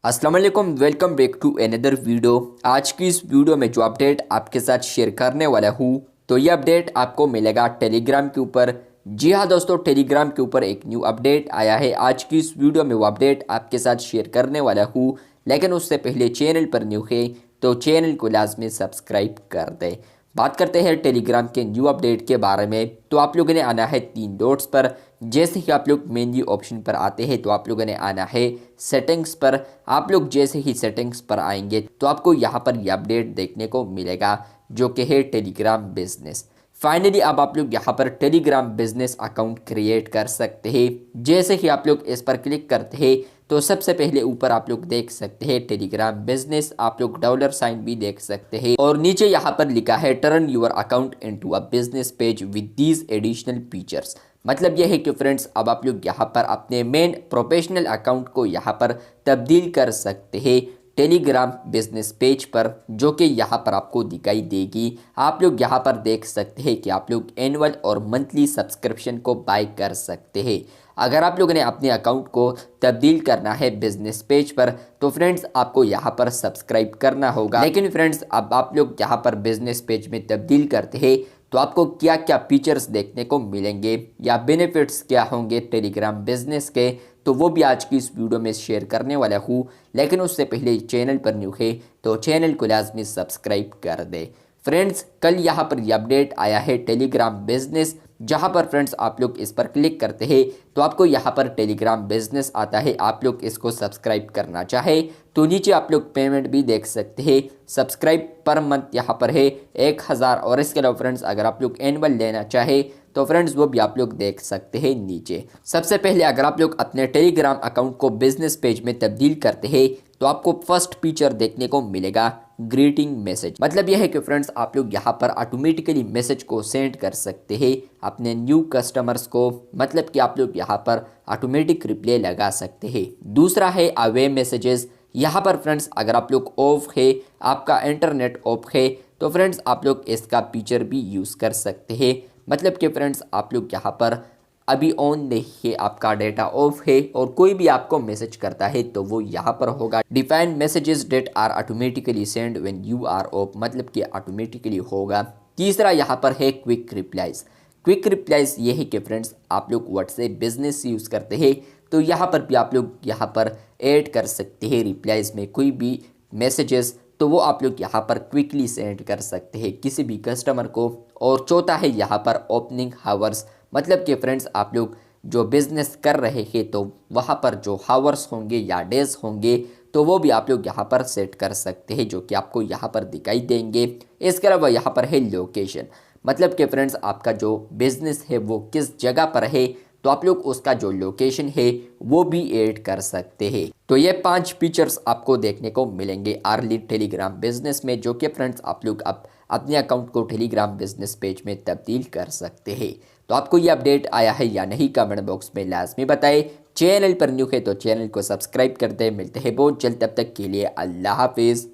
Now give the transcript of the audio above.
अस्सलाम वालेकुम, welcome back to another video. आज की इस वीडियो में जो अपडेट आपके साथ शेयर करने वाला हूँ तो ये अपडेट आपको मिलेगा टेलीग्राम के ऊपर। जी हाँ दोस्तों, टेलीग्राम के ऊपर एक न्यू अपडेट आया है। आज की इस वीडियो में वो अपडेट आपके साथ शेयर करने वाला हूँ, लेकिन उससे पहले चैनल पर न्यू है तो चैनल को लाजमी सब्सक्राइब कर दें। बात करते हैं टेलीग्राम के न्यू अपडेट के बारे में। तो आप लोगों ने आना है 3 डॉट्स पर। जैसे ही आप लोग मेन्यू ऑप्शन पर आते हैं तो आप लोगों ने आना है सेटिंग्स पर। आप लोग जैसे ही सेटिंग्स पर आएंगे तो आपको यहाँ पर यह अपडेट देखने को मिलेगा जो कि है टेलीग्राम बिजनेस। फाइनली अब आप लोग यहाँ पर टेलीग्राम बिजनेस अकाउंट क्रिएट कर सकते हैं। जैसे ही आप लोग इस पर क्लिक करते हैं तो सबसे पहले ऊपर आप लोग देख सकते हैं टेलीग्राम बिजनेस, आप लोग $साइन भी देख सकते हैं और नीचे यहाँ पर लिखा है turn your account into a business page with these additional features. मतलब यह है कि फ्रेंड्स अब आप लोग यहाँ पर अपने मेन प्रोफेशनल अकाउंट को यहाँ पर तब्दील कर सकते हैं टेलीग्राम बिजनेस पेज पर, जो कि यहाँ पर आपको दिखाई देगी। आप लोग यहाँ पर देख सकते हैं कि आप लोग एनुअल और मंथली सब्सक्रिप्शन को बाय कर सकते हैं। अगर आप लोगों ने अपने अकाउंट को तब्दील करना है बिजनेस पेज पर तो फ्रेंड्स आपको यहाँ पर सब्सक्राइब करना होगा। लेकिन फ्रेंड्स अब आप लोग यहाँ पर बिजनेस पेज में तब्दील करते हैं तो आपको क्या क्या फीचर्स देखने को मिलेंगे या बेनिफिट्स क्या होंगे टेलीग्राम बिजनेस के, तो वो भी आज की इस वीडियो में शेयर करने वाला हूँ। लेकिन उससे पहले चैनल पर न्यू है तो चैनल को लाजमी सब्सक्राइब कर दे। फ्रेंड्स कल यहाँ पर यह अपडेट आया है टेलीग्राम बिजनेस, जहाँ पर फ्रेंड्स आप लोग इस पर क्लिक करते हैं तो आपको यहाँ पर टेलीग्राम बिजनेस आता है। आप लोग इसको सब्सक्राइब करना चाहे तो नीचे आप लोग पेमेंट भी देख सकते हैं। सब्सक्राइब पर मंथ यहाँ पर है 1000 और इसके अलावा फ्रेंड्स अगर आप लोग एनुअल लेना चाहे तो फ्रेंड्स वो भी आप लोग देख सकते हैं नीचे। सबसे पहले अगर आप लोग अपने टेलीग्राम अकाउंट को बिजनेस पेज में तब्दील करते हैं तो आपको फर्स्ट फीचर देखने को मिलेगा ग्रीटिंग मैसेज। मतलब यह है कि फ्रेंड्स आप लोग यहाँ पर ऑटोमेटिकली मैसेज को सेंड कर सकते हैं अपने न्यू कस्टमर्स को। मतलब कि आप लोग यहाँ पर ऑटोमेटिक रिप्लाई लगा सकते हैं। दूसरा है अवे मैसेजेस। यहाँ पर फ्रेंड्स अगर आप लोग ऑफ है, आपका इंटरनेट ऑफ है तो फ्रेंड्स आप लोग इसका फीचर भी यूज़ कर सकते हैं। मतलब कि फ्रेंड्स आप लोग यहाँ पर अभी ऑन नहीं है, आपका डेटा ऑफ है और कोई भी आपको मैसेज करता है तो वो यहाँ पर होगा define messages that are automatically send when you are off, मतलब कि ऑटोमेटिकली होगा। तीसरा यहाँ पर है क्विक रिप्लाइज। क्विक रिप्लाइज ये है कि फ्रेंड्स आप लोग व्हाट्सएप बिजनेस यूज़ करते हैं तो यहाँ पर भी आप लोग यहाँ पर ऐड कर सकते हैं रिप्लाइज में कोई भी मैसेजेस, तो वो आप लोग यहाँ पर क्विकली सेंड कर सकते हैं किसी भी कस्टमर को। और चौथा है यहाँ पर ओपनिंग हावर्स। मतलब कि फ्रेंड्स आप लोग जो बिज़नेस कर रहे हैं तो वहाँ पर जो हावर्स होंगे या डेज होंगे तो वो भी आप लोग यहाँ पर सेट कर सकते हैं, जो कि आपको यहाँ पर दिखाई देंगे। इसके अलावा यहाँ पर है लोकेशन। मतलब कि फ्रेंड्स आपका जो बिज़नेस है वो किस जगह पर है तो आप लोग उसका जो लोकेशन है वो भी ऐड कर सकते हैं। तो ये 5 फीचर्स आपको देखने को मिलेंगे अर्ली टेलीग्राम बिजनेस में, जो कि फ्रेंड्स आप लोग अब अपने अकाउंट को टेलीग्राम बिजनेस पेज में तब्दील कर सकते हैं। तो आपको ये अपडेट आया है या नहीं कमेंट बॉक्स में लाजमी बताएं। चैनल पर न्यू है तो चैनल को सब्सक्राइब कर दें। मिलते हैं बहुत जल्द, तब तक के लिए अल्लाह हाफिज़।